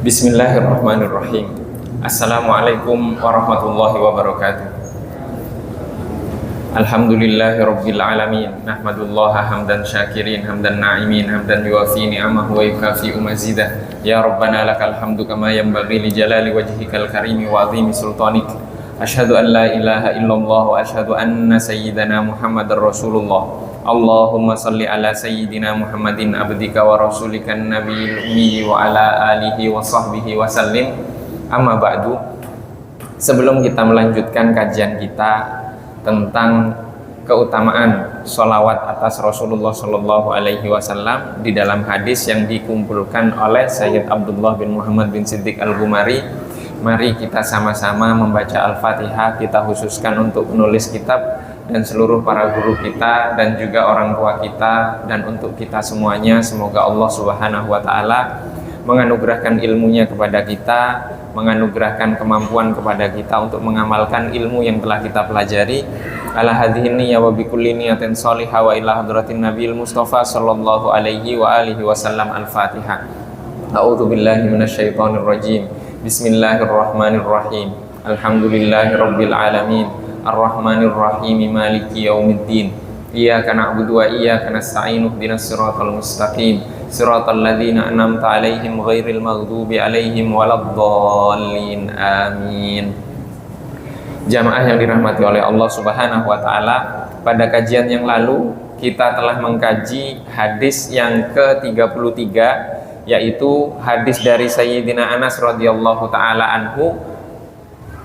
Bismillahirrahmanirrahim. Assalamualaikum warahmatullahi wabarakatuh. Alhamdulillahirabbil alamin. Nahmadullaha hamdan syakirin, hamdan na'imin, hamdan yuwafi ni'amahu wa yukafi'u mazidah. Ya Rabbana lakal hamdu kama yanbaghi li jalali wajhikal karimi wa 'azimi sultanik. Asyhadu an la ilaha illallah wa asyhadu anna sayyidana Muhammadar Rasulullah. Allahumma salli ala sayyidina Muhammadin abdika wa rasulikan nabiyil ummi wa ala alihi wa sahbihi wa sallim. Amma ba'du. Sebelum kita melanjutkan kajian kita tentang keutamaan sholawat atas Rasulullah Shallallahu Alaihi Wasallam di dalam hadis yang dikumpulkan oleh Sayyid Abdullah bin Muhammad bin Siddiq Al-Ghumari, mari kita sama-sama membaca Al-Fatihah. Kita khususkan untuk penulis kitab dan seluruh para guru kita dan juga orang tua kita, dan untuk kita semuanya, semoga Allah Subhanahu wa Ta'ala menganugerahkan ilmunya kepada kita, menganugerahkan kemampuan kepada kita untuk mengamalkan ilmu yang telah kita pelajari. Ala hadhihi niyya wa bikulli niyatin shalihah wa ila hadratin nabiyil mustafa sallallahu alaihi wa alihi wasallam. Al-Fatihah. A'udzu billahi minasyaitonir rajim. Bismillahirrahmanirrahim. Alhamdulillahirabbil alamin. Ar-Rahmanir Rahim, Maliki Yaumiddin. Iyyaka na'budu wa iyyaka nasta'in. Ihdinas siratal mustaqim. Siratal ladzina an'amta 'alaihim ghairil maghdubi 'alaihim waladdallin. Amin. Jamaah yang dirahmati oleh Allah Subhanahu wa Ta'ala, pada kajian yang lalu kita telah mengkaji hadis yang ke-33, yaitu hadis dari Sayyidina Anas radhiyallahu taala anhu.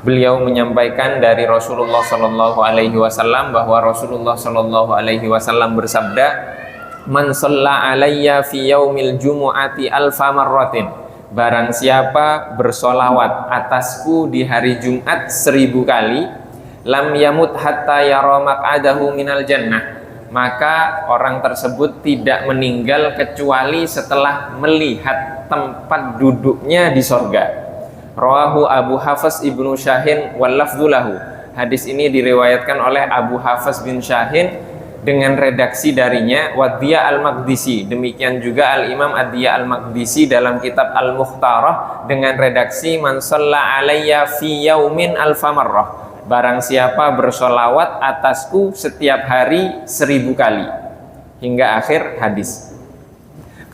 Beliau menyampaikan dari Rasulullah Shallallahu Alaihi Wasallam bahwa Rasulullah Shallallahu Alaihi Wasallam bersabda, "Man shalla alayya fi yaumil jumu'ati alfa marratin." Barang siapa bersolawat atasku di hari Jumat 1000 kali, lam yamut hatta yara maq'adahu minal jannah, maka orang tersebut tidak meninggal kecuali setelah melihat tempat duduknya di sorga. Rawahu Abu Hafs ibnu Syahin wal lafdzu lahu. Hadis ini diriwayatkan oleh Abu Hafs bin Syahin dengan redaksi darinya Wadiyah al-Maqdisi. Demikian juga Al-Imam Adiyah al-Maqdisi dalam kitab Al-Mukhtarah dengan redaksi Man shalla alayya fi yaumin alfa marrah. Barang siapa bersolawat atasku setiap hari 1000 kali, hingga akhir hadis.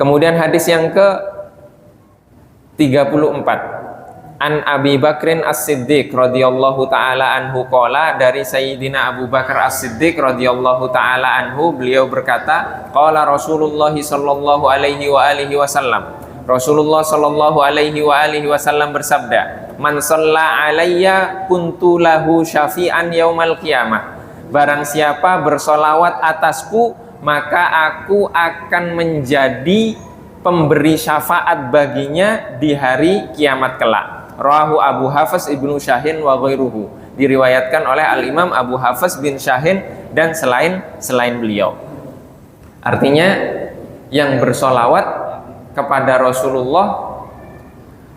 Kemudian hadis yang ke 34, An Abi Bakrin As-Siddiq radhiyallahu taala anhu qala, dari Sayyidina Abu Bakar As-Siddiq radhiyallahu taala anhu, beliau berkata, qala Rasulullah sallallahu alaihi wa alihi wasallam. Rasulullah sallallahu alaihi wa alihi wasallam bersabda, "Man shalla alayya kuntu lahu syafi'an yaumal qiyamah." Barang siapa bersolawat atasku, maka aku akan menjadi pemberi syafaat baginya di hari kiamat kelak. Rawahu Abu Hafs ibnu Syahin wa ghairuhu. Diriwayatkan oleh Al-Imam Abu Hafs bin Syahin dan selain beliau. Artinya yang bersolawat kepada Rasulullah,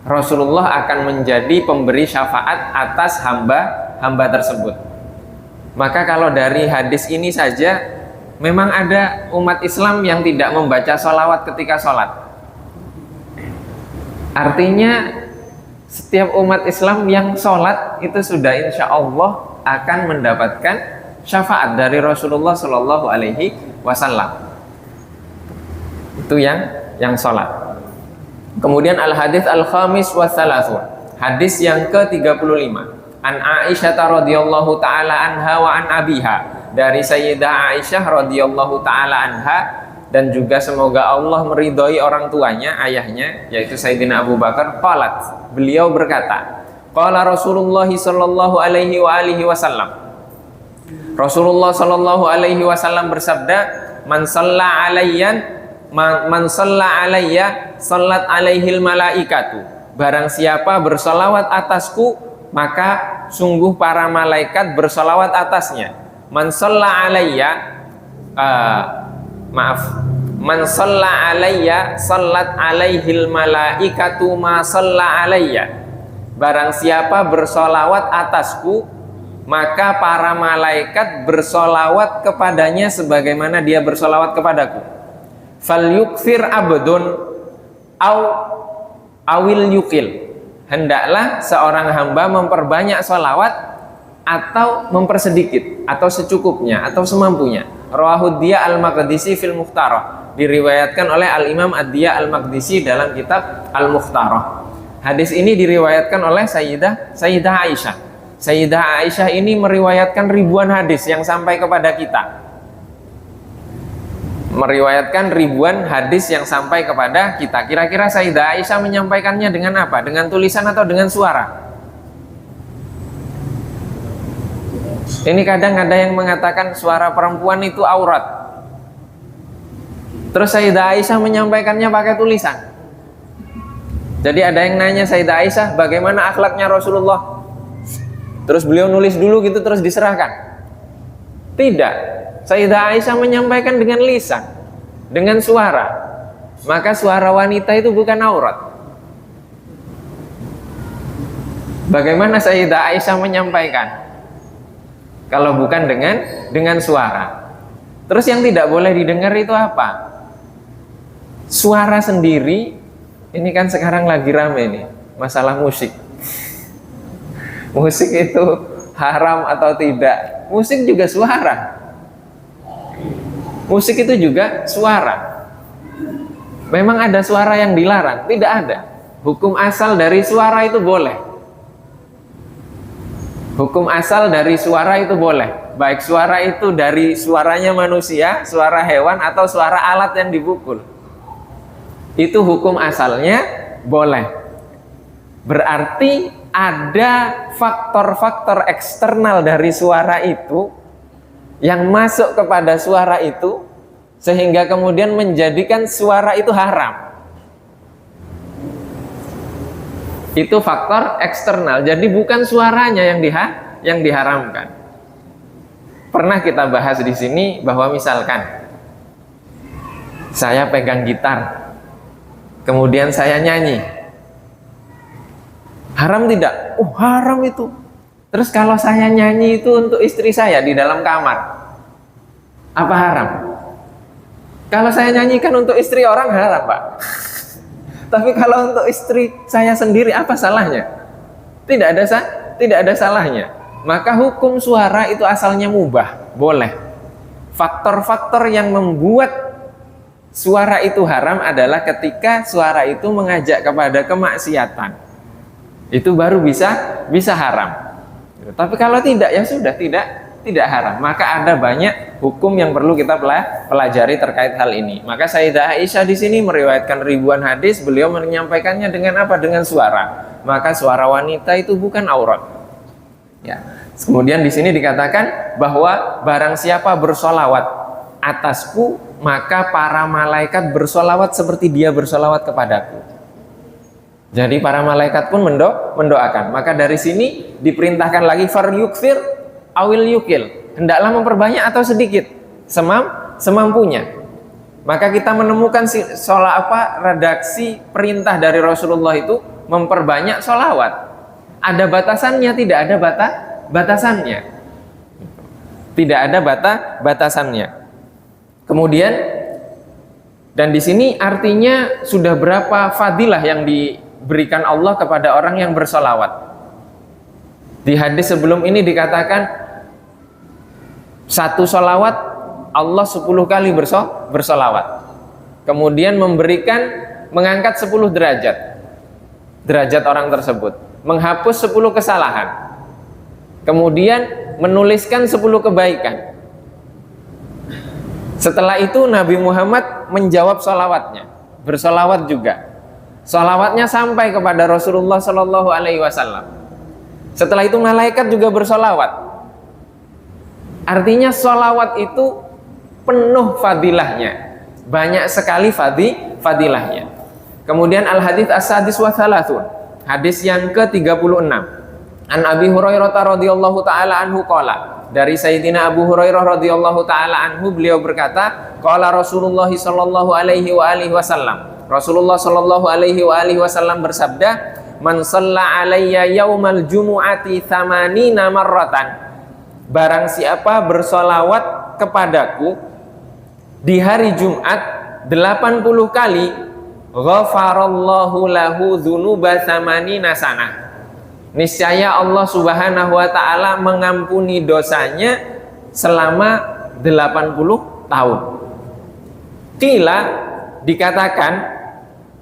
Rasulullah akan menjadi pemberi syafaat atas hamba tersebut. Maka kalau dari hadis ini saja, memang ada umat Islam yang tidak membaca sholawat ketika sholat. Artinya setiap umat Islam yang sholat itu sudah insya Allah akan mendapatkan syafaat dari Rasulullah Shallallahu Alaihi Wasallam. Itu yang sholat. Kemudian al-hadits al-khamis wa thalathun, hadis yang ke-35, An Aisyah radhiyallahu taala anha wa an abiha, dari Sayyidah Aisyah radhiyallahu taala anha, dan juga semoga Allah meridhoi orang tuanya, ayahnya, yaitu Sayyidina Abu Bakar. Qalat, beliau berkata, qala Rasulullah sallallahu alaihi wa alihi wasallam. Rasulullah sallallahu alaihi wasallam bersabda, man shalla alayya sallat alaihil malaikatu. Barang siapa bersolawat atasku, maka sungguh para malaikat bersolawat atasnya. Man shalla alayya, maaf, man shalla alayya sallat alaihil malaikatu ma shalla alayya. Barang siapa bersolawat atasku, maka para malaikat bersolawat kepadanya sebagaimana dia bersolawat kepadaku. Fal yukfir abdun awil yukil. Hendaklah seorang hamba memperbanyak solawat atau mempersedikit, atau secukupnya, atau semampunya. Rawahud Diya al-Maqdisi fil Mukhtarah. Diriwayatkan oleh Al-Imam Ad-Diya al-Maqdisi dalam kitab Al-Mukhtarah. Hadis ini diriwayatkan oleh Sayyidah Aisyah. Sayyidah Aisyah ini meriwayatkan ribuan hadis yang sampai kepada kita. Meriwayatkan ribuan hadis yang sampai kepada kita. Kira-kira Sayyidah Aisyah menyampaikannya dengan apa? Dengan tulisan atau dengan suara? Ini kadang ada yang mengatakan suara perempuan itu aurat. Terus Sayyidah Aisyah menyampaikannya pakai tulisan. Jadi ada yang nanya Sayyidah Aisyah, bagaimana akhlaknya Rasulullah? Terus beliau nulis dulu gitu terus diserahkan? Tidak. Sayyidah Aisyah menyampaikan dengan lisan, dengan suara. Maka suara wanita itu bukan aurat. Bagaimana Sayyidah Aisyah menyampaikan? Kalau bukan dengan suara. Terus yang tidak boleh didengar itu apa? Suara sendiri. Ini kan sekarang lagi rame nih masalah musik. Musik itu haram atau tidak? Musik juga suara. Musik itu juga suara. Memang ada suara yang dilarang? Tidak ada. Hukum asal dari suara itu boleh. Hukum asal dari suara itu boleh. Baik suara itu dari suaranya manusia, suara hewan, atau suara alat yang dipukul. Itu hukum asalnya boleh. Berarti ada faktor-faktor eksternal dari suara itu yang masuk kepada suara itu sehingga kemudian menjadikan suara itu haram. Itu faktor eksternal. Jadi bukan suaranya yang diharamkan. Pernah kita bahas di sini bahwa misalkan saya pegang gitar, kemudian saya nyanyi, haram tidak? Oh, haram itu. Terus kalau saya nyanyi itu untuk istri saya di dalam kamar, apa haram? Kalau saya nyanyikan untuk istri orang haram, Pak. Tapi kalau untuk istri saya sendiri, apa salahnya? Tidak ada salahnya. Maka hukum suara itu asalnya mubah, boleh. Faktor-faktor yang membuat suara itu haram adalah ketika suara itu mengajak kepada kemaksiatan. Itu baru bisa haram. Tapi kalau tidak, ya sudah tidak haram. Maka ada banyak hukum yang perlu kita pelajari terkait hal ini. Maka Sayyidah Aisyah di sini meriwayatkan ribuan hadis, beliau menyampaikannya dengan apa? Dengan suara. Maka suara wanita itu bukan aurat. Ya. Kemudian di sini dikatakan bahwa barang siapa bersolawat atasku, maka para malaikat bersolawat seperti dia bersolawat kepadaku. Jadi para malaikat pun mendoakan. Maka dari sini diperintahkan lagi far yukfir awil yukil. Hendaklah memperbanyak atau sedikit semampunya. Maka kita menemukan redaksi perintah dari Rasulullah itu memperbanyak solawat. Ada batasannya, tidak ada batasannya. Tidak ada batasannya. Kemudian, dan di sini artinya sudah berapa fadilah yang diberikan Allah kepada orang yang bersolawat. Di hadis sebelum ini dikatakan satu solawat Allah 10 kali bersolawat. Kemudian mengangkat 10 derajat orang tersebut, menghapus 10 kesalahan, kemudian menuliskan 10 kebaikan. Setelah itu Nabi Muhammad menjawab solawatnya, bersolawat juga. Solawatnya sampai kepada Rasulullah Shallallahu Alaihi Wasallam. Setelah itu malaikat juga bersolawat. Artinya solawat itu penuh fadilahnya, banyak sekali fadilahnya. Kemudian al-hadits as-sadis wa thalathun, hadis yang ke-36. An Abi Hurairah radhiyallahu taala anhu qala, dari Sayyidina Abu Hurairah radhiyallahu taala anhu, beliau berkata, qala Rasulullah sallallahu alaihi wa alihi wasallam. Rasulullah sallallahu alaihi wa alihi wasallam bersabda, "Man shalla alayya yaumal jumu'ati thamanina marratan." Barang siapa bersolawat kepadaku di hari Jumat 80 kali, ghafarallahu lahu dzunuba tsamanina sanah. Niscaya Allah Subhanahu wa taala mengampuni dosanya selama 80 tahun. Qila, dikatakan,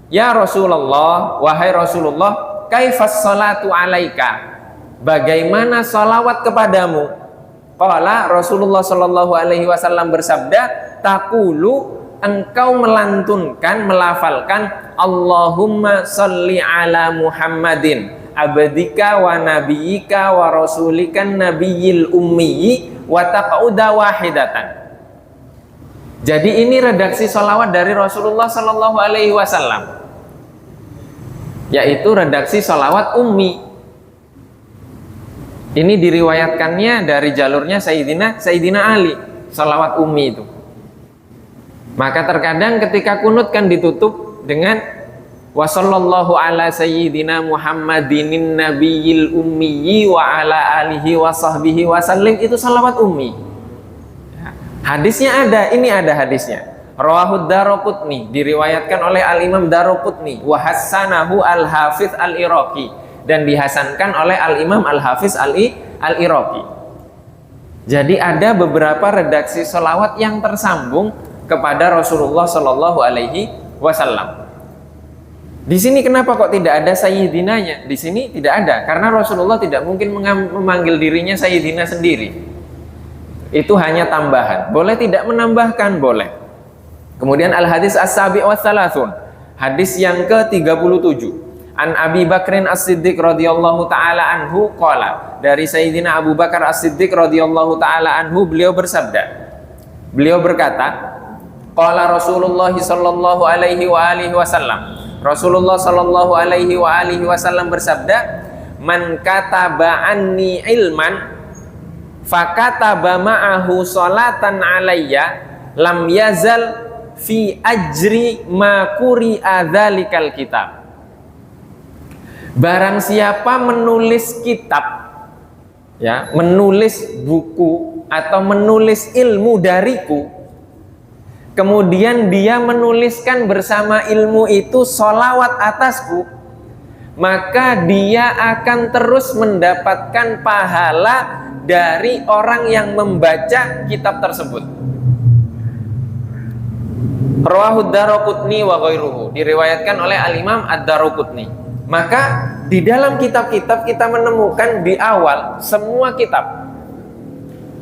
ya Rasulullah, wahai Rasulullah, kaifas salatu alaika? Bagaimana salawat kepadamu? Qala, Rasulullah sallallahu alaihi wasallam bersabda, taqulu, engkau melantunkan, melafalkan, Allahumma sholli ala Muhammadin abdika wa nabiyyika wa rasulikan nabiyil ummiyi wa taqauda wahidatan. Jadi ini redaksi sholawat dari Rasulullah sallallahu alaihi wasallam, yaitu redaksi sholawat ummi. Ini diriwayatkannya dari jalurnya Sayyidina Ali, sholawat ummi itu. Maka terkadang ketika kunut kan ditutup dengan wa sallallahu ala sayyidina Muhammadinin nabiyil ummiyi wa ala alihi wa sahbihi wa sallim, itu salawat ummi. Hadisnya ada, ini ada hadisnya. Rawahud Daruqutni, diriwayatkan oleh Al-Imam Daruqutni, wa hassanahu Al-Hafiz Al-Iraqi, dan dihasankan oleh Al-Imam Al-Hafiz Al-Iraqi. Jadi ada beberapa redaksi salawat yang tersambung kepada Rasulullah Shallallahu alaihi wasallam. Di sini kenapa kok tidak ada sayyidinanya? Di sini tidak ada karena Rasulullah tidak mungkin memanggil dirinya sayyidina sendiri. Itu hanya tambahan. Boleh tidak menambahkan? Boleh. Kemudian al-hadis as-sabi' wa thalathun, hadis yang ke-37. An Abi Bakrin As-Siddiq radhiyallahu taala anhu qala, dari Sayyidina Abu Bakar As-Siddiq radhiyallahu taala anhu, beliau bersabda. Beliau berkata, qala Rasulullah sallallahu alaihi wa alihi wasallam. Rasulullah sallallahu alaihi wa alihi wasallam bersabda, man kataba anni ilman fakataba ma'ahu salatan alayya lam yazal fi ajri ma quri'a dzalikal kitab. Barang siapa menulis kitab, ya, menulis buku atau menulis ilmu dariku, kemudian dia menuliskan bersama ilmu itu sholawat atasku, maka dia akan terus mendapatkan pahala dari orang yang membaca kitab tersebut. Rawahud Daruqutni wa ghairuhu, diriwayatkan oleh Al-Imam Ad-Daruqutni. Maka di dalam kitab-kitab kita menemukan di awal semua kitab,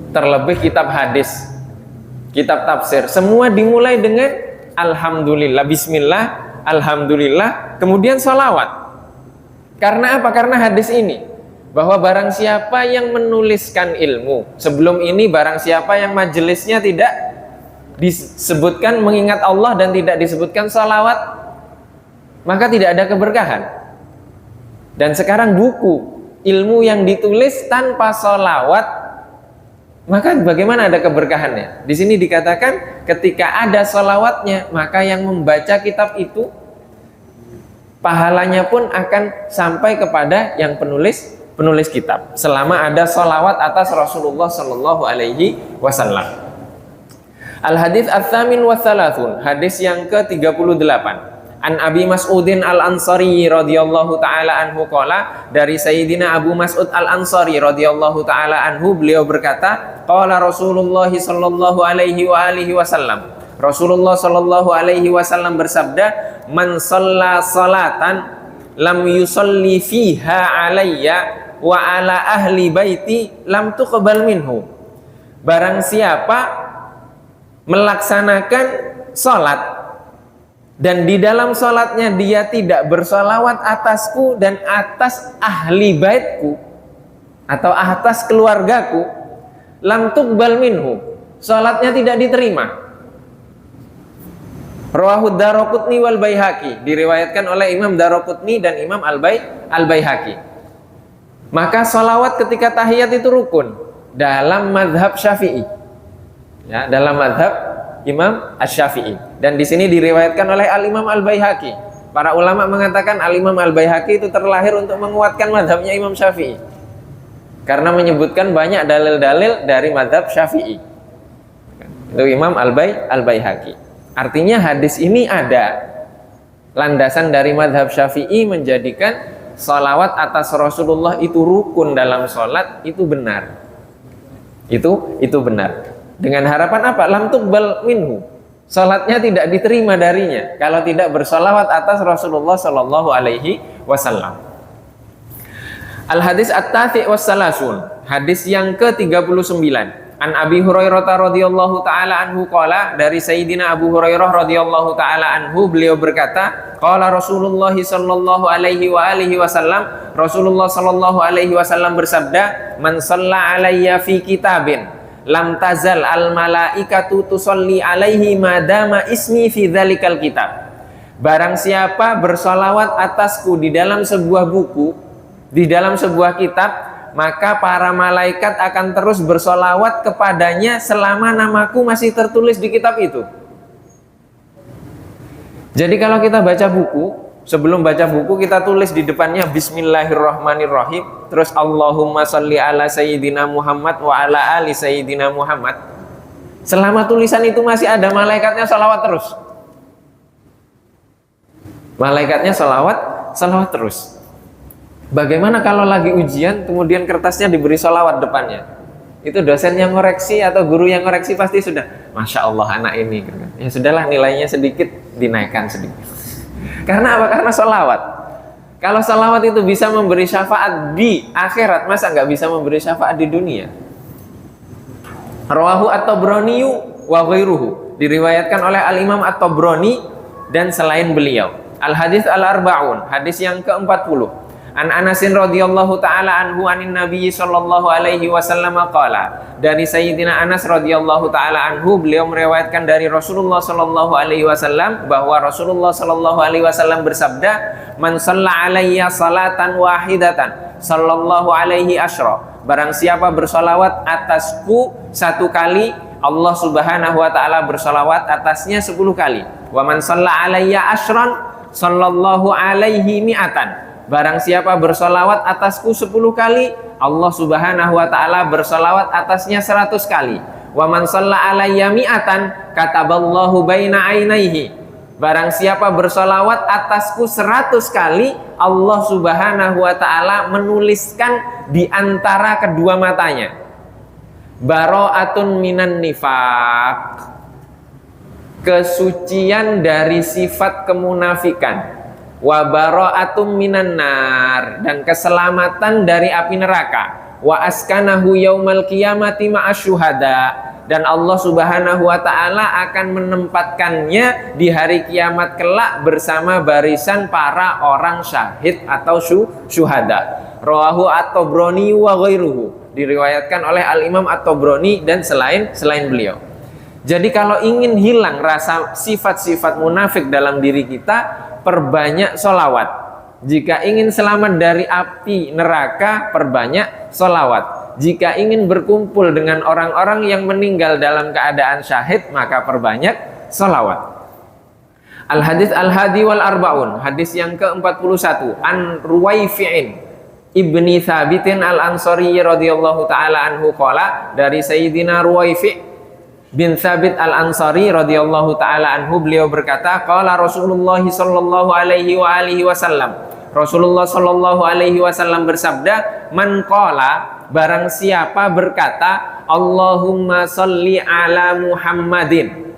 terlebih kitab hadis, kitab tafsir, semua dimulai dengan alhamdulillah, bismillah, alhamdulillah, kemudian sholawat. Karena apa? Karena hadis ini, bahwa barang siapa yang menuliskan ilmu, sebelum ini barang siapa yang majelisnya tidak disebutkan mengingat Allah dan tidak disebutkan sholawat, maka tidak ada keberkahan. Dan sekarang buku ilmu yang ditulis tanpa sholawat, maka bagaimana ada keberkahannya? Di sini dikatakan ketika ada sholawatnya, maka yang membaca kitab itu pahalanya pun akan sampai kepada yang penulis kitab, selama ada sholawat atas Rasulullah Sallallahu Alaihi Wasallam. Al-hadits ats-tsamin wa tsalatsun, hadis yang ke-38. An Abi Mas'udin Al-Ansari radhiyallahu taala anhu qala, dari Sayyidina Abu Mas'ud Al-Ansari radhiyallahu taala anhu, beliau berkata, qala Rasulullah sallallahu alaihi wa alihi wasallam, Rasulullah sallallahu alaihi wasallam bersabda, man shalla salatan lam yusalli fiha alayya wa ala ahli baiti lam tuqbal minhu. Barang siapa melaksanakan salat dan di dalam salatnya dia tidak bersolawat atasku dan atas ahli baitku atau atas keluargaku, lam tuqbal minhu, salatnya tidak diterima. Rawahud Daruqutni wal Baihaqi, diriwayatkan oleh Imam Daruqutni dan Imam Al-Baihaqi. Maka salawat ketika tahiyat itu rukun. dalam madhab Syafi'i. Ya, dalam madhab Imam Asy-Syafi'i. Dan di sini diriwayatkan oleh Al-Imam Al-Baihaqi. Para ulama mengatakan Al-Imam Al-Baihaqi itu terlahir untuk menguatkan madhabnya Imam Syafi'i. Karena menyebutkan banyak dalil-dalil dari madhab Syafi'i. Itu Imam Al-Baihaqi. Artinya hadis ini ada landasan dari madhab Syafi'i menjadikan sholawat atas Rasulullah itu rukun dalam sholat, itu benar. Itu benar. Dengan harapan apa? Lam tuqbal minhu. Sholatnya tidak diterima darinya kalau tidak bersolawat atas Rasulullah Sallallahu Alaihi Wasallam. Al hadis at-tasi' was-salasun. Hadis yang ke-39. An Abi Hurairah radhiyallahu taala anhu qala, dari Sayyidina Abu Hurairah radhiyallahu taala anhu, beliau berkata, qala Rasulullah sallallahu alaihi wa alihi wasallam, Rasulullah sallallahu alaihi wasallam bersabda, man shalla alayya fi kitabin lam tazal al malaikatu tusalli alaihi madama ismi fi dzalikal kitab. Barang siapa bersolawat atasku di dalam sebuah buku, di dalam sebuah kitab, maka para malaikat akan terus bersolawat kepadanya selama namaku masih tertulis di kitab itu. Jadi kalau kita baca buku, sebelum baca buku kita tulis di depannya Bismillahirrahmanirrahim, terus Allahumma sholli ala Sayyidina Muhammad wa ala ali Sayyidina Muhammad. Selama tulisan itu masih ada, malaikatnya sholawat terus. Malaikatnya sholawat terus. Bagaimana kalau lagi ujian kemudian kertasnya diberi sholawat depannya? Itu dosen yang ngoreksi atau guru yang ngoreksi pasti sudah, Masya Allah anak ini. Ya sudahlah, nilainya sedikit dinaikkan sedikit. Karena apa? Karena sholawat. Kalau sholawat itu bisa memberi syafaat di akhirat, masa nggak bisa memberi syafaat di dunia? Rawahu at-Tabrani wa ghairuhu. Diriwayatkan oleh Al-Imam at-Tabrani dan selain beliau. Al-Hadits Al-Arba'un, hadis yang ke-40. An Anasin radhiyallahu taala anhu anin Nabi sallallahu alaihi wasallam qala, dari Sayyidina Anas radhiyallahu taala anhu, beliau meriwayatkan dari Rasulullah sallallahu alaihi wasallam bahwa Rasulullah sallallahu alaihi wasallam bersabda, man shalla alayya salatan wahidatan sallallahu alaihi asyra. Barang siapa bersolawat atasku satu kali, Allah Subhanahu wa taala bersolawat atasnya 10 kali. Wa man shalla alayya asyran sallallahu alaihi mi'atan. Barang siapa bersolawat atasku 10 kali, Allah Subhanahu wa ta'ala bersolawat atasnya 100 kali. Wa man shalla alayya mi'atan kataballahu baina ainaihi. Barang siapa bersolawat atasku 100 kali, Allah Subhanahu wa ta'ala menuliskan di antara kedua matanya, bara'atun minan nifaq, kesucian dari sifat kemunafikan, wa bara'atum minan nar, dan keselamatan dari api neraka, wa askanahu yaumal qiyamati ma'asyuhada, dan Allah Subhanahu wa ta'ala akan menempatkannya di hari kiamat kelak bersama barisan para orang syahid atau syuhada. Rawahu at-Tabrani wa ghairuhu. Diriwayatkan oleh Al-Imam at-Tabrani dan selain beliau. Jadi kalau ingin hilang rasa sifat-sifat munafik dalam diri kita, perbanyak sholawat. Jika ingin selamat dari api neraka, perbanyak sholawat. Jika ingin berkumpul dengan orang-orang yang meninggal dalam keadaan syahid, maka perbanyak sholawat. Al-Hadits Al-Hadi wal Arba'un, hadis yang ke-41. An Ruwaifi'in ibni Thabitin Al-Ansari radhiyallahu ta'ala anhu qala, dari Sayyidina Ruwaifi' bin Thabit Al-Ansari radhiyallahu taala anhu, beliau berkata, qala Rasulullah sallallahu alaihi wa alihi wasallam, Rasulullah sallallahu alaihi wasallam bersabda, man qala, barang siapa berkata, Allahumma sholli ala Muhammadin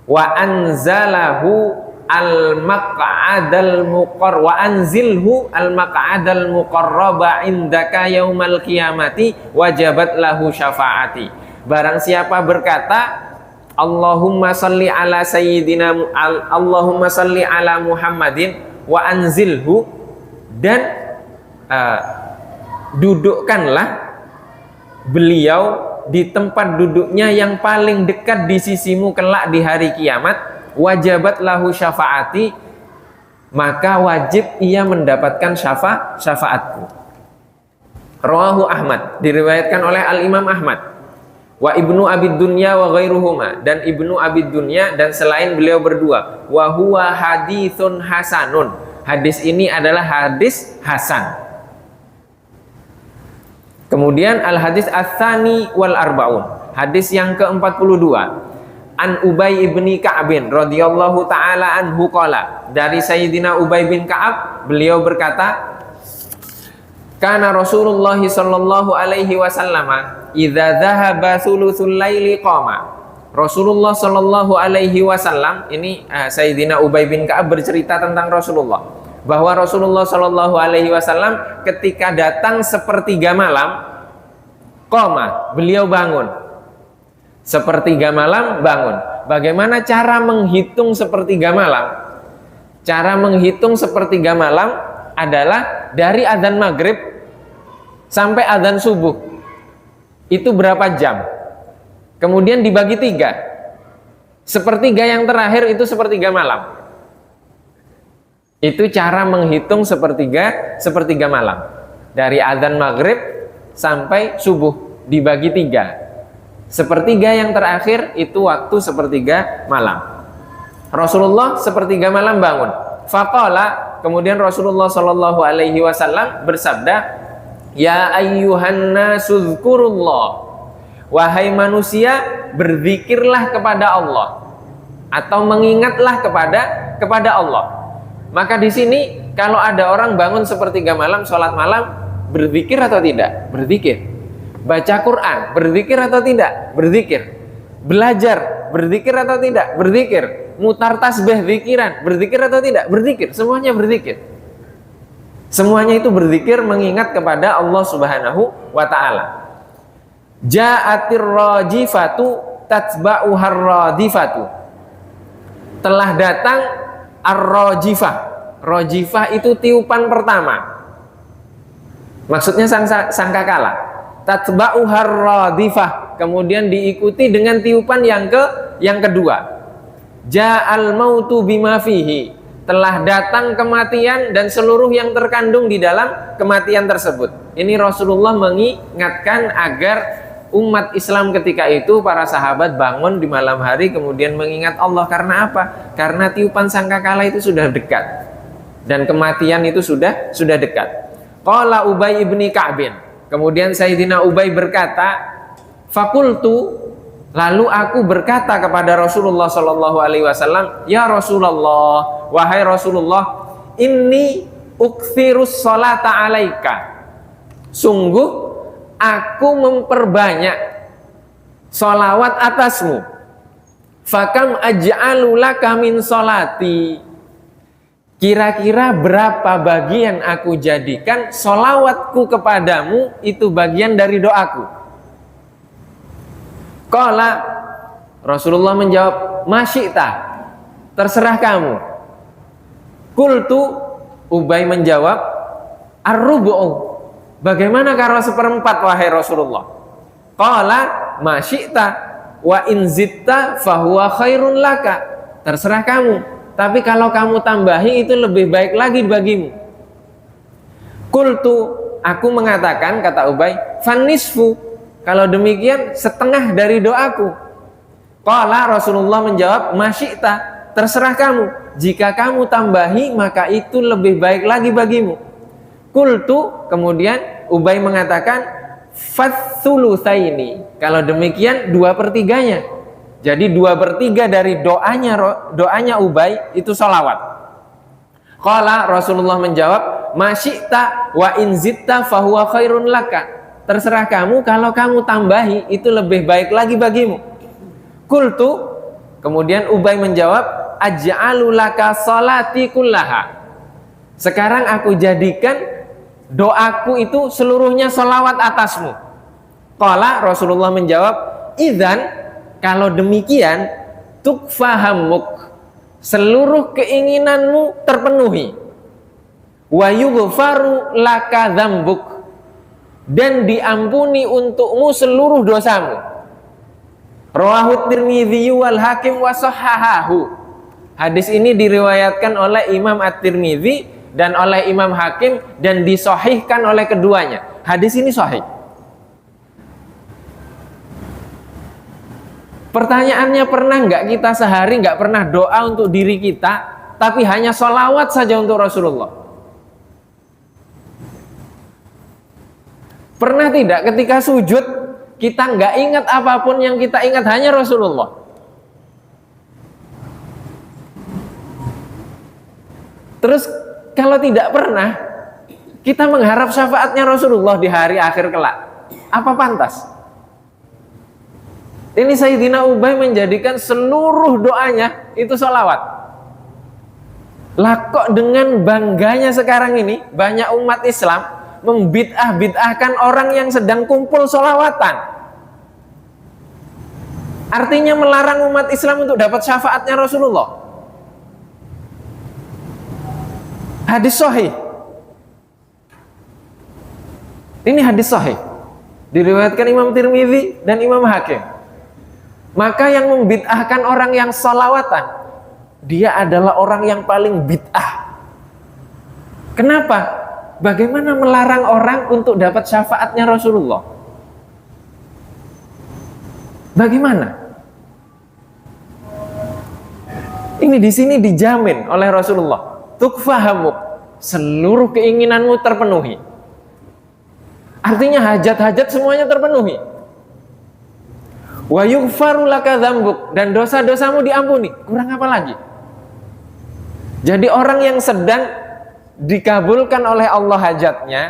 wa anzalahu al-maq'adal muqarrab wa anzilhu al-maq'adal muqarraba indaka yaumal qiyamati wajabat lahu syafaati. Barang siapa berkata, Allahumma sholli ala sayyidina Allahumma sholli ala Muhammadin wa anzilhu, dan dudukkanlah beliau di tempat duduknya yang paling dekat di sisimu kelak di hari kiamat, wajabat lahu syafaati, maka wajib ia mendapatkan syafaatku. Rawahu Ahmad, diriwayatkan oleh Al-Imam Ahmad. Wa Ibnu Abid Dunya wa ghairuhuma, dan Ibnu Abid Dunya dan selain beliau berdua. Wa huwa haditsun hasanun. Hadis ini adalah hadis hasan. Kemudian al-hadis ats-tsani wal arbaun. Hadis yang ke-42. An Ubay ibni Ka'bin radhiyallahu taala anhu qala, dari Sayyidina Ubay bin Ka'ab, beliau berkata, kana Rasulullah sallallahu alaihi wasallam idza dhahaba thuluthul laili qama. Rasulullah sallallahu alaihi wasallam, ini Sayyidina Ubay bin Ka'ab bercerita tentang Rasulullah, bahwa Rasulullah sallallahu alaihi wasallam ketika datang sepertiga malam, qama, beliau bangun. Sepertiga malam bangun. Bagaimana cara menghitung sepertiga malam? Cara menghitung sepertiga malam adalah dari adzan maghrib sampai adzan subuh. Itu berapa jam? Kemudian dibagi 3. Sepertiga yang terakhir itu sepertiga malam. Itu cara menghitung sepertiga malam. Dari adzan maghrib sampai subuh dibagi 3. Sepertiga yang terakhir itu waktu sepertiga malam. Rasulullah sepertiga malam bangun. Faqala, kemudian Rasulullah sallallahu alaihi wasallam bersabda, ya ayyuhan nasu dzkurullah, wahai manusia, berzikirlah kepada Allah, atau mengingatlah kepada Allah. Maka di sini kalau ada orang bangun sepertiga malam, sholat malam, berzikir atau tidak? Berzikir. Baca Quran, berzikir atau tidak? Berzikir. Belajar, berzikir atau tidak? Berzikir. Mutar tasbih zikiran, berzikir atau tidak? Berzikir. Semuanya berzikir. Semuanya itu berzikir, mengingat kepada Allah Subhanahu wa ta'ala. Ja'atir rajifatu tatba'uhar radifatu. Telah datang ar-rajifah. Rajifah itu tiupan pertama. Maksudnya sangkakala. Tatba'uhar radifah, kemudian diikuti dengan tiupan yang kedua. Ja'al mautu bima fihi, telah datang kematian dan seluruh yang terkandung di dalam kematian tersebut. Ini Rasulullah mengingatkan agar umat Islam ketika itu, para sahabat bangun di malam hari kemudian mengingat Allah. Karena apa? Karena tiupan sangkakala itu sudah dekat dan kematian itu sudah dekat. Qala Ubay ibni Ka'bin, kemudian Sayyidina Ubay berkata, fakultu, lalu aku berkata kepada Rasulullah sallallahu alaihi wasallam, ya Rasulullah, wahai Rasulullah, inni ukthirus sholata alaika, sungguh aku memperbanyak sholawat atasmu. Fakam aj'alu laka min sholati, kira-kira berapa bagian aku jadikan sholawatku kepadamu itu bagian dari doaku. Qala, Rasulullah menjawab, masyita, terserah kamu. Qultu, Ubay menjawab, ar-rubu'u, bagaimana kalau seperempat wahai Rasulullah? Qala, masyita, wa in zitta fahuwa khairun laka, terserah kamu. Tapi kalau kamu tambahi itu lebih baik lagi bagimu. Qultu, aku mengatakan, kata Ubay, fanisfu, kalau demikian setengah dari doaku. Qala, Rasulullah menjawab, masyita, terserah kamu. Jika kamu tambahi maka itu lebih baik lagi bagimu. Qultu, kemudian Ubay mengatakan, fatsulusaini, kalau demikian 2/3. Jadi 2/3 dari doanya Ubay itu sholawat. Qala, Rasulullah menjawab, masyita wa in zitta fahuwa khairun laka, terserah kamu, kalau kamu tambahi itu lebih baik lagi bagimu. Qultu, kemudian Ubay menjawab, aj'alu laka sholati kullaha, sekarang aku jadikan doaku itu seluruhnya sholawat atasmu. Qala, Rasulullah menjawab, idzan, kalau demikian, tukfahamuk, seluruh keinginanmu terpenuhi. Wa yughfaru laka dzambuk, dan diampuni untukmu seluruh dosamu. Rawahu Tirmidzi wal Hakim wa shahhahahu. Hadis ini diriwayatkan oleh Imam At-Tirmidzi dan oleh Imam Hakim dan disahihkan oleh keduanya. Hadis ini sahih. Pertanyaannya, pernah nggak kita sehari nggak pernah doa untuk diri kita, tapi hanya sholawat saja untuk Rasulullah? Pernah tidak ketika sujud kita nggak ingat apapun, yang kita ingat hanya Rasulullah? Terus kalau tidak pernah, kita mengharap syafaatnya Rasulullah di hari akhir kelak, apa pantas? Ini Sayyidina Ubay menjadikan seluruh doanya itu sholawat. Lah kok dengan bangganya sekarang ini banyak umat Islam membid'ah-bid'ahkan orang yang sedang kumpul sholawatan. Artinya melarang umat Islam untuk dapat syafaatnya Rasulullah. Hadis sahih. Ini hadis sahih, diriwayatkan Imam Tirmidzi dan Imam Hakim. Maka yang membid'ahkan orang yang sholawatan, dia adalah orang yang paling bid'ah. Kenapa? Bagaimana melarang orang untuk dapat syafaatnya Rasulullah? Bagaimana? Ini di sini dijamin oleh Rasulullah. Tukfahamuk, seluruh keinginanmu terpenuhi. Artinya hajat-hajat semuanya terpenuhi. Wa yughfaru laka dzambuk, dan dosa-dosamu diampuni. Kurang apa lagi? Jadi orang yang sedang dikabulkan oleh Allah hajatnya,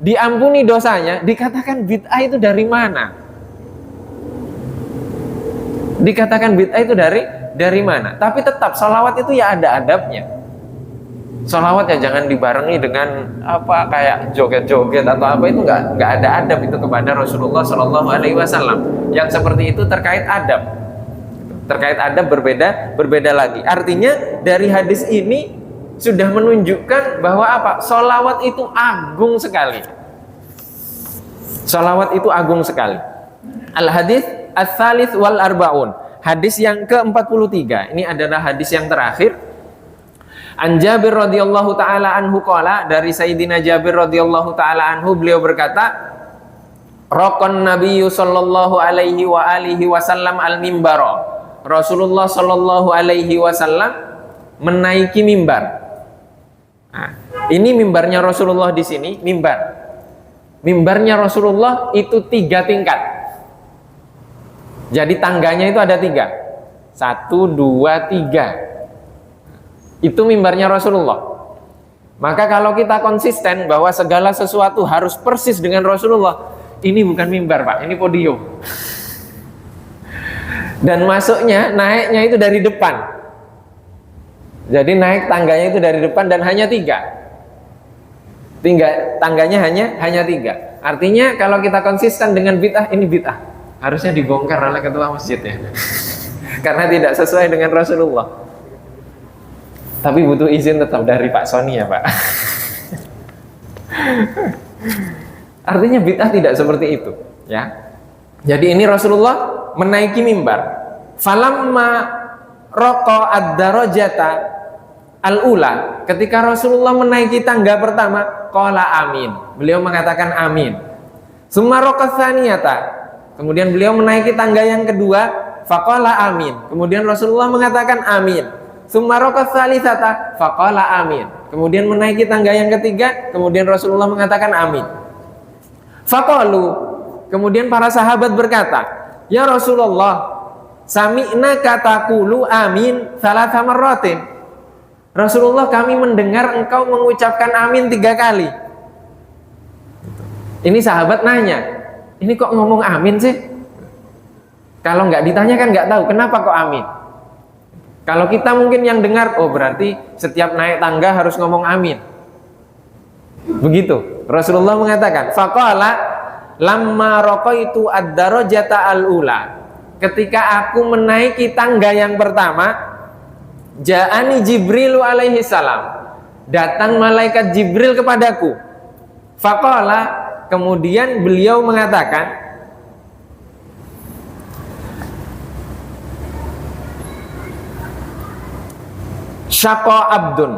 diampuni dosanya, dikatakan bid'ah itu dari mana? Dikatakan bid'ah itu dari mana? Tapi tetap sholawat itu ya ada adabnya. Sholawat ya jangan dibarengi dengan apa kayak joget-joget atau apa, itu nggak ada adab itu kepada Rasulullah Shallallahu Alaihi Wasallam. Yang seperti itu terkait adab, berbeda lagi. Artinya dari hadis ini sudah menunjukkan bahwa apa? Sholawat itu agung sekali. Sholawat itu agung sekali. Al hadis ats-tsalits wal arbaun. Hadis yang ke-43. Ini adalah hadis yang terakhir. An Jabir radhiyallahu taala anhu qala, dari Sayyidina Jabir radhiyallahu taala anhu, beliau berkata, raqan nabiyyu sallallahu alaihi wa alihi wasallam al-mimbara. Rasulullah sallallahu alaihi wasallam menaiki mimbar. Nah, ini mimbarnya Rasulullah di sini, mimbar. Mimbarnya Rasulullah itu 3 tingkat. Jadi tangganya itu ada 3. 1, 2, 3. Itu mimbarnya Rasulullah. Maka kalau kita konsisten bahwa segala sesuatu harus persis dengan Rasulullah, ini bukan mimbar, Pak, ini podium. Dan masuknya, naiknya itu dari depan. Jadi naik tangganya itu dari depan dan hanya 3. Tangganya hanya 3. Artinya kalau kita konsisten dengan bid'ah, ini bid'ah, harusnya dibongkar oleh ketua masjid ya. Karena tidak sesuai dengan Rasulullah. Tapi butuh izin tetap dari Pak Sony ya Pak. Artinya bid'ah tidak seperti itu ya. Jadi ini Rasulullah menaiki mimbar. Falamma raqa ad-darajata al-ula, ketika Rasulullah menaiki tangga pertama, qala amin, beliau mengatakan amin. Summa raqa tsaniyata, kemudian beliau menaiki tangga yang kedua, faqala amin, kemudian Rasulullah mengatakan amin. Summa raqa tsalitsata, faqala amin, kemudian menaiki tangga yang ketiga, kemudian Rasulullah mengatakan amin. Faqalu, kemudian para sahabat berkata, ya Rasulullah, sami'na kataqulu amin tsalatsa marratin. Rasulullah, kami mendengar engkau mengucapkan amin 3 kali. Ini sahabat nanya, ini kok ngomong amin sih? Kalau nggak ditanya kan nggak tahu kenapa kok amin. Kalau kita mungkin yang dengar, oh berarti setiap naik tangga harus ngomong amin. Begitu. Rasulullah mengatakan, faqala lamma raqaitu ad-darajata al-ula, ketika aku menaiki tangga yang pertama, ja'ani Jibril alaihi salam, datang malaikat Jibril kepadaku. Faqala, kemudian beliau mengatakan, syaqa abdun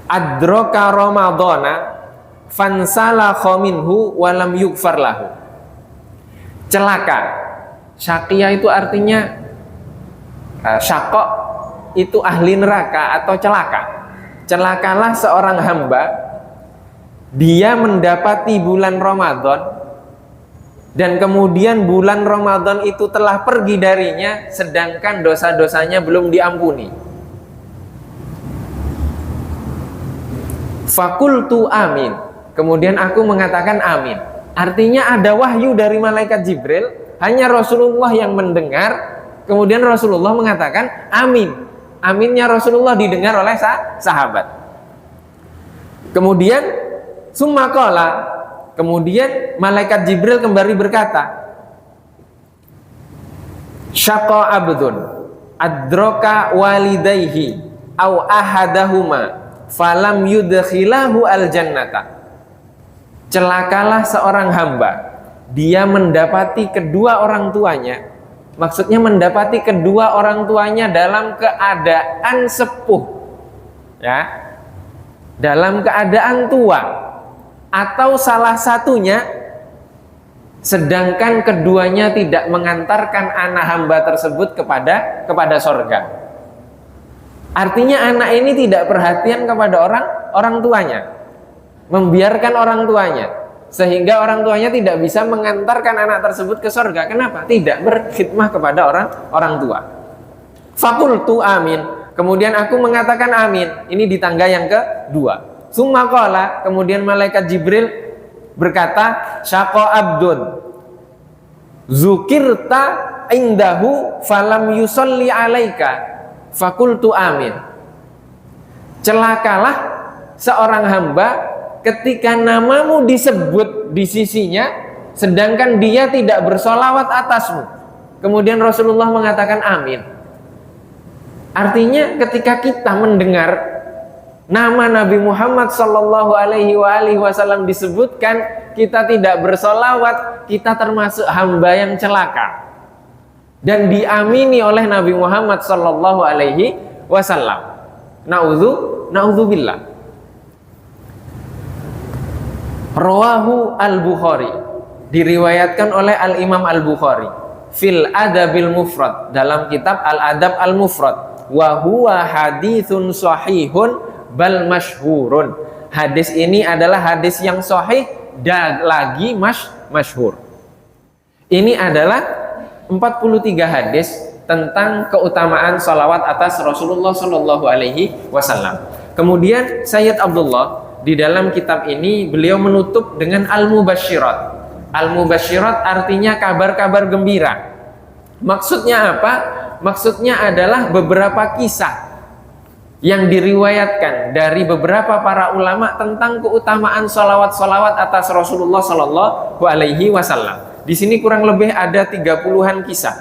adraka ramadhana fansalakha minhu walam yughfar lahu. Celaka. Syaqiya itu artinya syaqqa itu ahli neraka atau celaka. Celakalah seorang hamba, dia mendapati bulan Ramadan dan kemudian bulan Ramadan itu telah pergi darinya sedangkan dosa-dosanya belum diampuni. Fakultu amin. Kemudian aku mengatakan amin. Artinya ada wahyu dari malaikat Jibril, hanya Rasulullah yang mendengar. Kemudian Rasulullah mengatakan amin. Aminnya Rasulullah didengar oleh sahabat. Kemudian summa qala, kemudian malaikat Jibril kembali berkata, syaqa abdun adroka walidayhi au ahadahuma falam yudkhilahu aljannata. Celakalah seorang hamba, dia mendapati kedua orang tuanya. Maksudnya mendapati kedua orang tuanya dalam keadaan sepuh, ya, dalam keadaan tua, atau salah satunya, sedangkan keduanya tidak mengantarkan anak hamba tersebut kepada sorga. Artinya anak ini tidak perhatian kepada orang tuanya, membiarkan orang tuanya, sehingga orang tuanya tidak bisa mengantarkan anak tersebut ke surga. Kenapa? Tidak berkhidmah kepada orang tua. Fakultu amin. Kemudian aku mengatakan amin. Ini di tangga yang kedua. Summa qala, kemudian malaikat Jibril berkata, syaqa abdun zukirta indahu falam yusolli alaika. Fakultu amin. Celakalah seorang hamba ketika namamu disebut di sisinya, sedangkan dia tidak bersolawat atasmu. Kemudian Rasulullah mengatakan amin. Artinya ketika kita mendengar nama Nabi Muhammad Sallallahu Alaihi Wasallam disebutkan, kita tidak bersolawat, kita termasuk hamba yang celaka dan diamini oleh Nabi Muhammad Sallallahu Alaihi Wasallam. Naudzubillah. Rawahu al-Bukhari, diriwayatkan oleh al-Imam al-Bukhari fil adabil mufrad, dalam kitab al-adab al-mufrad, wa huwa haditsun sahihun bal masyhurun. Hadis ini adalah hadis yang sahih dan lagi masyhur. Ini adalah 43 hadis tentang keutamaan salawat atas Rasulullah Shallallahu Alaihi Wasallam. Kemudian Sayyid Abdullah di dalam kitab ini beliau menutup dengan al-mubasyirat. Al-mubasyirat artinya kabar-kabar gembira. Maksudnya apa? Maksudnya adalah beberapa kisah yang diriwayatkan dari beberapa para ulama tentang keutamaan salawat-salawat atas Rasulullah Sallallahu Alaihi Wasallam. Di sini kurang lebih ada 30-an kisah.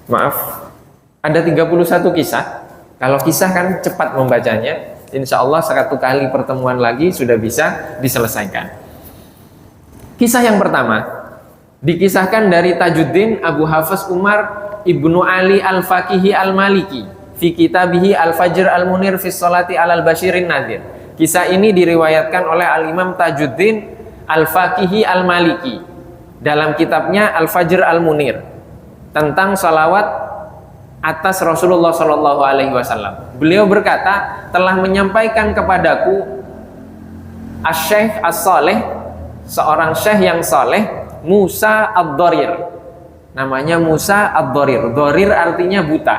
Maaf, ada 31 kisah. Kalau kisah kan cepat membacanya. Insya Allah satu kali pertemuan lagi sudah bisa diselesaikan. Kisah yang pertama dikisahkan dari Tajuddin Abu Hafiz Umar Ibnu Ali Al-Faqihi Al-Maliki fi kitabihi Al-Fajr Al-Munir fi Sholati Alal Bashirin Nadir. Kisah ini diriwayatkan oleh Al-Imam Tajuddin Al-Faqihi Al-Maliki dalam kitabnya Al-Fajr Al-Munir tentang salawat atas Rasulullah Shallallahu Alaihi Wasallam. Beliau berkata, telah menyampaikan kepadaku Asy-Syaikh As-Saleh, seorang syekh yang saleh, Musa Ad-Dharir. Namanya Musa Ad-Dharir. Dharir artinya buta.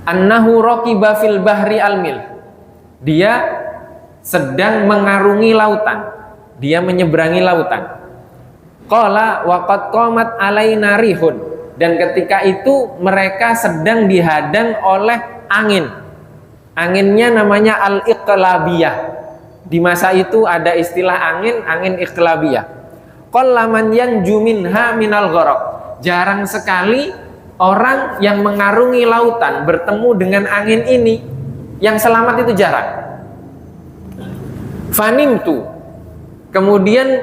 Annahu raqiba fil bahri al-mil. Dia sedang mengarungi lautan. Dia menyeberangi lautan. Qala wa qad qamat alaina rihun. Dan ketika itu mereka sedang dihadang oleh angin. Anginnya namanya al-iqlabiyah. Di masa itu ada istilah angin iqlabiyah. Qallaman yanju minha minal gharaq. Jarang sekali orang yang mengarungi lautan bertemu dengan angin ini. Yang selamat itu jarang. Fanimtu. Kemudian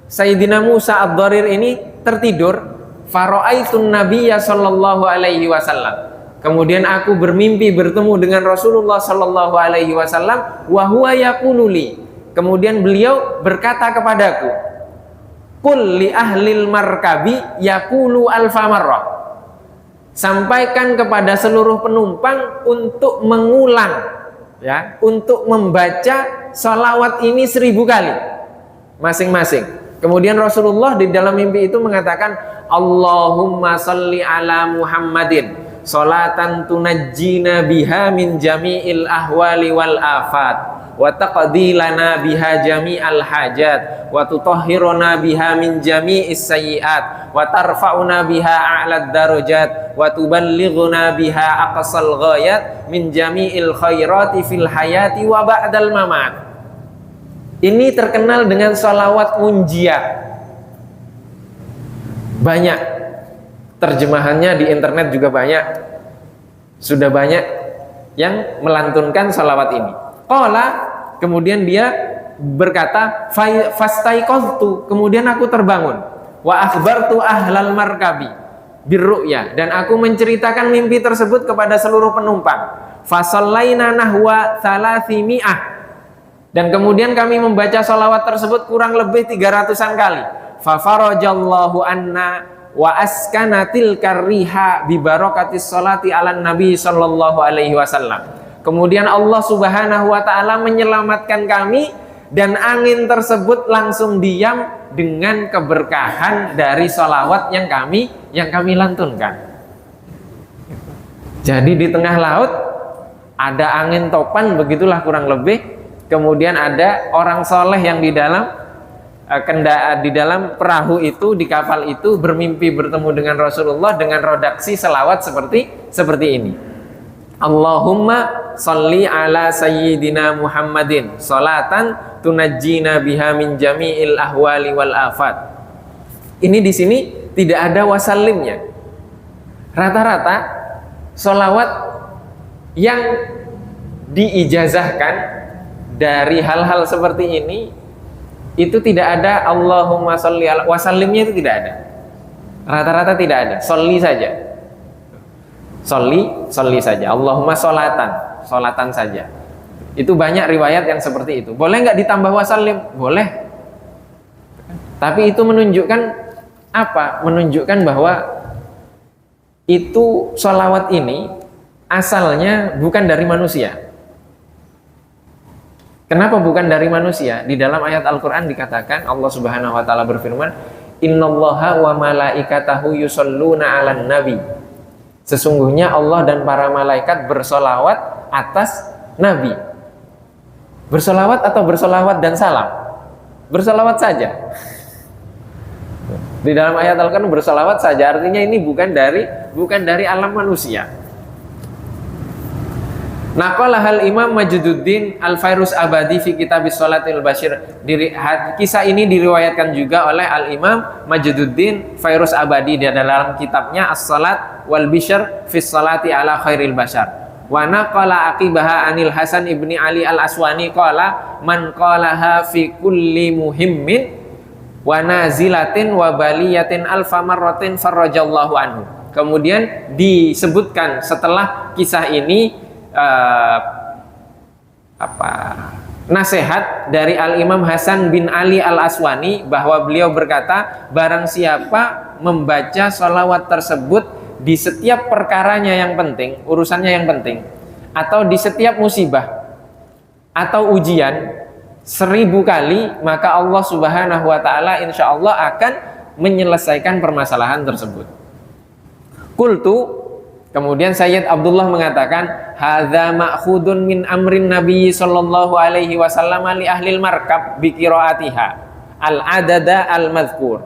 Sayyidina Musa Ad-Dharir ini tertidur. Fara'aitun Nabiyya sallallahu alaihi wasallam. Kemudian aku bermimpi bertemu dengan Rasulullah sallallahu alaihi wasallam wa huwa yaqulu li. Kemudian beliau berkata kepadaku, qul li ahlil markabi yaqulu alfa marrah. Sampaikan kepada seluruh penumpang untuk mengulang, ya, untuk membaca sholawat ini 1000 kali masing-masing. Kemudian Rasulullah di dalam mimpi itu mengatakan, Allahumma salli ala Muhammadin sholatan tunajjina biha min jami'il ahwali wal afat wa taqdi lana biha jami'al hajat wa tutahhiruna biha min jami'is sayyi'at wa tarfa'una biha a'lad darajat wa tuballighuna biha aqsal ghayat min jami'il khairati fil hayati wa ba'dal mamat. Ini terkenal dengan sholawat munjiah. Banyak terjemahannya di internet juga banyak. Sudah banyak yang melantunkan sholawat ini. Qala, kemudian dia berkata, fastaiqadtu, kemudian aku terbangun, wa akhbartu ahlal markabi birru'ya, dan aku menceritakan mimpi tersebut kepada seluruh penumpang. Fasallaina nahwa 300, dan kemudian kami membaca sholawat tersebut kurang lebih 300-an kali. Fafarajallahu anna wa askanatil kariha bi barakatis sholati ala nabi sallallahu alaihi wasallam. Kemudian Allah Subhanahu wa taala menyelamatkan kami dan angin tersebut langsung diam dengan keberkahan dari sholawat yang kami lantunkan. Jadi di tengah laut ada angin topan, begitulah kurang lebih. Kemudian ada orang soleh yang di dalam perahu itu, di kapal itu, bermimpi bertemu dengan Rasulullah dengan redaksi selawat seperti ini. Allahumma sholli ala sayyidina Muhammadin sholatan tunajjina biha min jami'il ahwali wal afat. Ini di sini tidak ada wasallimnya. Rata-rata sholawat yang diijazahkan dari hal-hal seperti ini itu tidak ada Allahumma sholli ala, wasallimnya itu tidak ada. Rata-rata tidak ada, sholli saja. Sholli saja. Allahumma sholatan saja. Itu banyak riwayat yang seperti itu. Boleh nggak ditambah wasallim? Boleh. Tapi itu menunjukkan apa? Menunjukkan bahwa itu sholawat ini asalnya bukan dari manusia. Kenapa bukan dari manusia? Di dalam ayat Al-Quran dikatakan, Allah Subhanahu wa taala berfirman, innallaha wa malaikatahu yusholluna 'alan nabi. Sesungguhnya Allah dan para malaikat bersolawat atas Nabi. Bersolawat atau bersolawat dan salam? Bersolawat saja. Di dalam ayat Al-Quran bersolawat saja, artinya ini bukan dari alam manusia. Naqala hal Imam Majduddin Al-Fairuz Abadi fi Kitabis Sholatil Bashir. Kisah ini diriwayatkan juga oleh Al-Imam Majduddin Fairuz Abadi di dalam kitabnya As-Sholat wal Bishr fi Sholati ala Khairil Bashar. Wa naqala aqibaha anil Hasan ibni Ali Al-Aswani qala man qalaha fi kulli muhimmin wa nazilatin wa baliyatin alfa marratin farrajallahu anhu. Kemudian disebutkan setelah kisah ini nasihat dari Al-Imam Hasan bin Ali Al-Aswani, bahwa beliau berkata, barang siapa membaca sholawat tersebut di setiap perkaranya yang penting, urusannya yang penting, atau di setiap musibah atau ujian 1000 kali, maka Allah Subhanahu wa taala insya Allah akan menyelesaikan permasalahan tersebut. Qultu, kemudian Sayyid Abdullah mengatakan, hadza ma'khudun min amrin Nabi sallallahu alaihi wasallam li ahlil markab bi qiraatiha al-adada al-madhkur.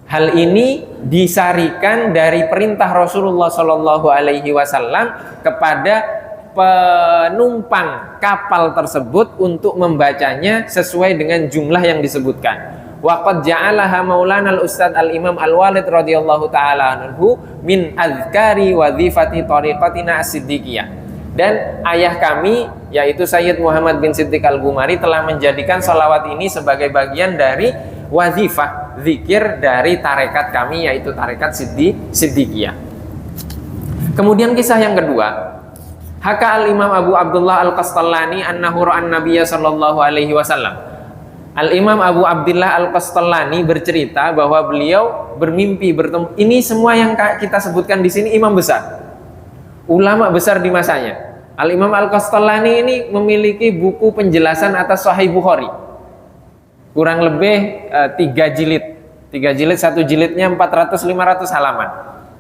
Hal ini disarikan dari perintah Rasulullah sallallahu alaihi wasallam kepada penumpang kapal tersebut untuk membacanya sesuai dengan jumlah yang disebutkan. Waqad ja'alaha maulana al-ustad al-imam al-walid radhiyallahu ta'ala anhu min azkari wadhifati tariqatina as-siddiqiyah. Dan ayah kami, yaitu Sayyid Muhammad bin Siddiq al-Gumari, telah menjadikan salawat ini sebagai bagian dari wadhifah, zikir dari tarekat kami, yaitu tarekat Siddiqiyah. Kemudian kisah yang kedua, haka al-imam Abu Abdullah al-Qastallani annahu ra'an nabiyya sallallahu alaihi wasallam. Al-Imam Abu Abdillah Al-Qastallani bercerita bahwa beliau bermimpi bertemu. Ini semua yang kita sebutkan di sini imam besar, ulama besar di masanya. Al-Imam Al-Qastallani ini memiliki buku penjelasan atas Sahih Bukhari, kurang lebih 3 jilid. 3 jilid, 1 jilidnya 400-500 halaman.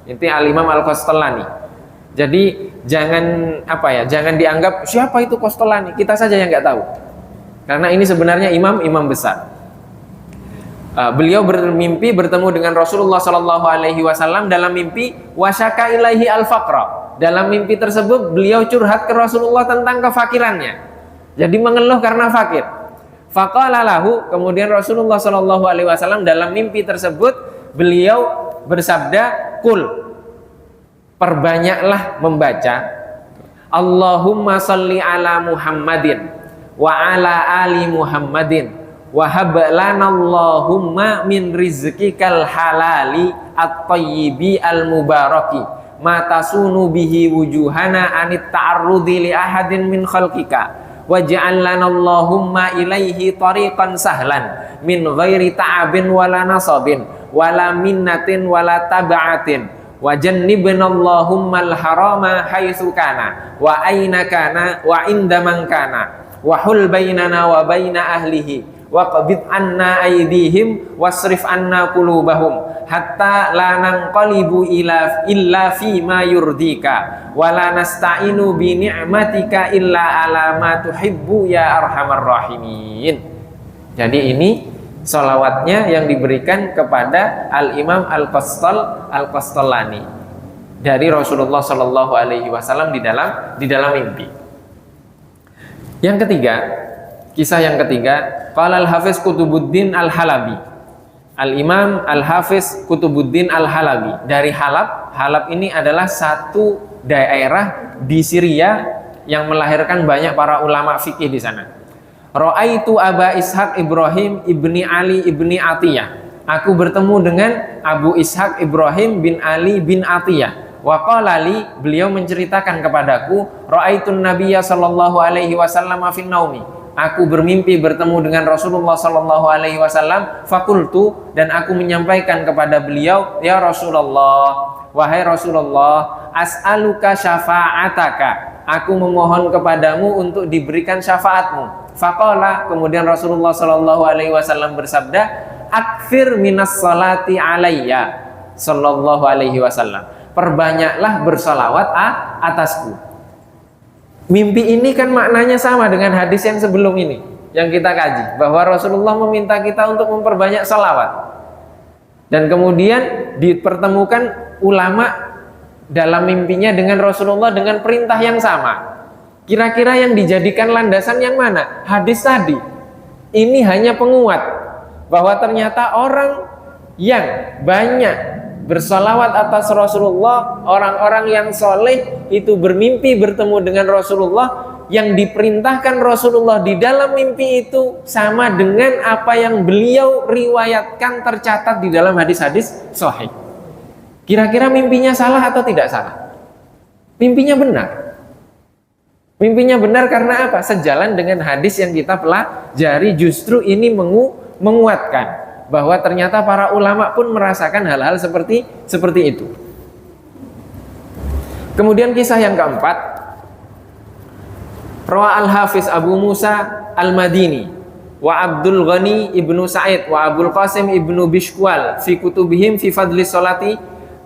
Itu Al-Imam Al-Qastallani. Jadi jangan dianggap siapa itu Qastallani, kita saja yang nggak tahu. Karena ini sebenarnya imam besar. Beliau bermimpi bertemu dengan Rasulullah Shallallahu Alaihi Wasallam dalam mimpi, wasyaka ilaihi al-faqra. Dalam mimpi tersebut beliau curhat ke Rasulullah tentang kefakirannya. Jadi mengeluh karena fakir. Faqala lahu, kemudian Rasulullah Shallallahu Alaihi Wasallam dalam mimpi tersebut beliau bersabda, kul, perbanyaklah membaca Allahumma salli ala Muhammadin wa ala ali Muhammadin wa hab lana Allahumma min rizqikal halali at-tayyibi al-mubaraki ma tasunu bihi wujuhana anit ta'arrudi li ahadin min khalqika waj'al lana Allahumma ilaihi tariqan sahlan min ghairi ta'abin wala nasabin wala minnatin wala tab'atin wajannibna Allahumma al-harama haitsu kana wa aina kana wa inda man kana wa hul bainana wa baina ahlihi wa qabid anna aydihim wasrif anna qulubahum hatta la nanqalibu illa fi ma yurdika wa la nasta'inu bi ni'matika illa ala ma tuhibbu ya arhamar rahimin. Jadi ini sholawatnya yang diberikan kepada Al-Imam Al-Qastallani dari Rasulullah Shallallahu Alaihi Wasallam di dalam mimpi. Yang ketiga, kisah yang ketiga, qala Al-Hafiz Kutubuddin Al-Halabi. Al-Imam Al-Hafiz Kutubuddin Al-Halabi dari Halab. Halab ini adalah satu daerah di Syria yang melahirkan banyak para ulama fikih di sana. Ra'aitu Aba Ishaq Ibrahim ibni Ali ibni Atiyah. Aku bertemu dengan Abu Ishaq Ibrahim bin Ali bin Atiyah. Wa qala li, beliau menceritakan kepadaku, ra'aitun Nabiyya sallallahu alaihi wasallam fin naumi. Aku bermimpi bertemu dengan Rasulullah sallallahu alaihi wasallam, fakultu, dan aku menyampaikan kepada beliau, ya Rasulullah, wahai Rasulullah, as'aluka syafa'ataka. Aku memohon kepadamu untuk diberikan syafaatmu. Faqala, kemudian Rasulullah sallallahu alaihi wasallam bersabda, akfir minas salati alayya sallallahu alaihi wasallam. Perbanyaklah bersalawat atasku. Mimpi ini kan maknanya sama dengan hadis yang sebelum ini yang kita kaji, bahwa Rasulullah meminta kita untuk memperbanyak salawat. Dan kemudian dipertemukan ulama dalam mimpinya dengan Rasulullah dengan perintah yang sama. Kira-kira yang dijadikan landasan yang mana? Hadis tadi. Ini hanya penguat bahwa ternyata orang yang banyak bersalawat atas Rasulullah, orang-orang yang soleh itu bermimpi bertemu dengan Rasulullah, yang diperintahkan Rasulullah di dalam mimpi itu sama dengan apa yang beliau riwayatkan tercatat di dalam hadis-hadis sahih. Kira-kira mimpinya salah atau tidak salah? Mimpinya benar. Mimpinya benar karena apa? Sejalan dengan hadis yang kita pelajari, justru ini menguatkan bahwa ternyata para ulama pun merasakan hal-hal seperti itu. Kemudian kisah yang keempat, Rawa Al-Hafiz Abu Musa Al-Madini wa Abdul Ghani ibnu Sa'id wa Abdul Qasim ibnu Bishkwal fi kutubihim fi fadli sholati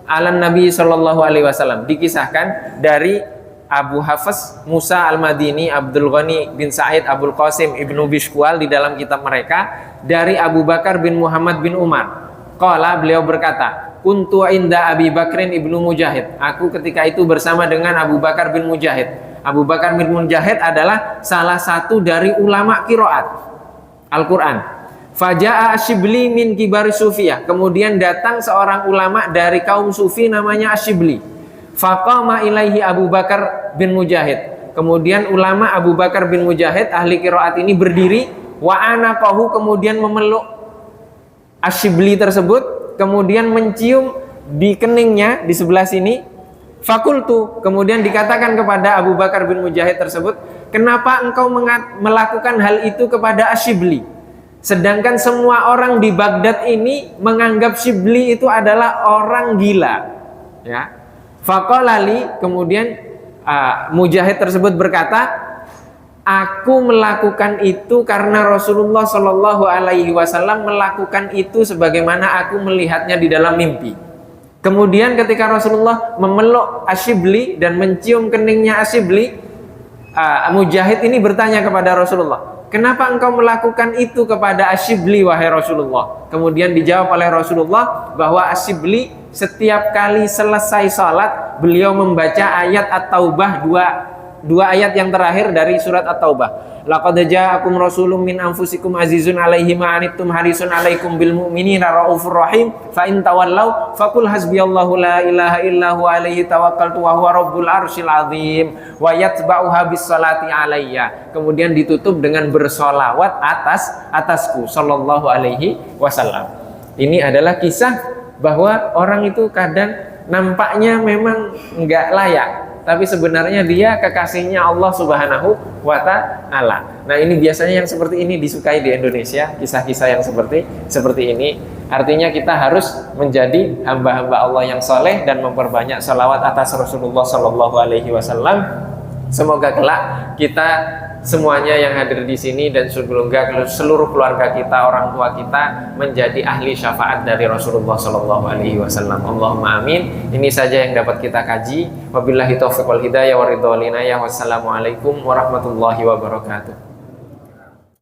ala Nabi sallallahu alaihi wasallam. Dikisahkan dari Abu Hafiz Musa Al-Madini, Abdul Ghani bin Sa'id, Abdul Qasim ibnu Bishkwal di dalam kitab mereka dari Abu Bakar bin Muhammad bin Umar. Qala, beliau berkata, kuntu inda Abi Bakrin ibnu Mujahid. Aku ketika itu bersama dengan Abu Bakar bin Mujahid. Abu Bakar bin Mujahid adalah salah satu dari ulama qiraat Al-Quran. Faja'a Asyibli min kibari sufiyah. Kemudian datang seorang ulama dari kaum sufi namanya Asyibli. Faqama ilaihi Abu Bakar bin Mujahid. Kemudian ulama Abu Bakar bin Mujahid ahli qiraat ini berdiri, wa anaqahu, kemudian memeluk Asyibli tersebut, kemudian mencium di keningnya di sebelah sini. Fakultu, kemudian dikatakan kepada Abu Bakar bin Mujahid tersebut, kenapa engkau melakukan hal itu kepada Asyibli? Sedangkan semua orang di Baghdad ini menganggap Syibli itu adalah orang gila. Ya. Faqalali, kemudian Mujahid tersebut berkata, aku melakukan itu karena Rasulullah Shallallahu Alaihi Wasallam melakukan itu sebagaimana aku melihatnya di dalam mimpi. Kemudian ketika Rasulullah memeluk Asyibli dan mencium keningnya Asyibli, Mujahid ini bertanya kepada Rasulullah, kenapa engkau melakukan itu kepada Asyibli wahai Rasulullah? Kemudian dijawab oleh Rasulullah bahwa Asyibli setiap kali selesai salat beliau membaca ayat At-Taubah, dua ayat yang terakhir dari surat At-Taubah. Laqad ja'akum rasulun min anfusikum azizun 'alaihi ma 'anittum harisun 'alaikum bil mu'minina raufur rahim fa in tawallaw faqul hasbiyallahu la ilaha illa huwa 'alaihi tawakkaltu wa huwa rabbul arsyil 'azim wa yatba'uha bis salati 'alayya. Kemudian ditutup dengan bersolawat atasku sallallahu alaihi wasallam. Ini adalah kisah bahwa orang itu kadang nampaknya memang enggak layak, tapi sebenarnya dia kekasihnya Allah Subhanahu wa Ta'ala. Nah, ini biasanya yang seperti ini disukai di Indonesia, kisah-kisah yang seperti ini. Artinya kita harus menjadi hamba-hamba Allah yang soleh dan memperbanyak salawat atas Rasulullah Sallallahu Alaihi Wasallam. Semoga kelak kita semuanya yang hadir di sini dan seluruh keluarga kita, orang tua kita menjadi ahli syafaat dari Rasulullah Sallallahu Alaihi Wasallam. Allahumma amin. Ini saja yang dapat kita kaji. Wabillahi taufiq wal hidayah wa ridha wal inayah. Wassalamualaikum warahmatullahi wabarakatuh.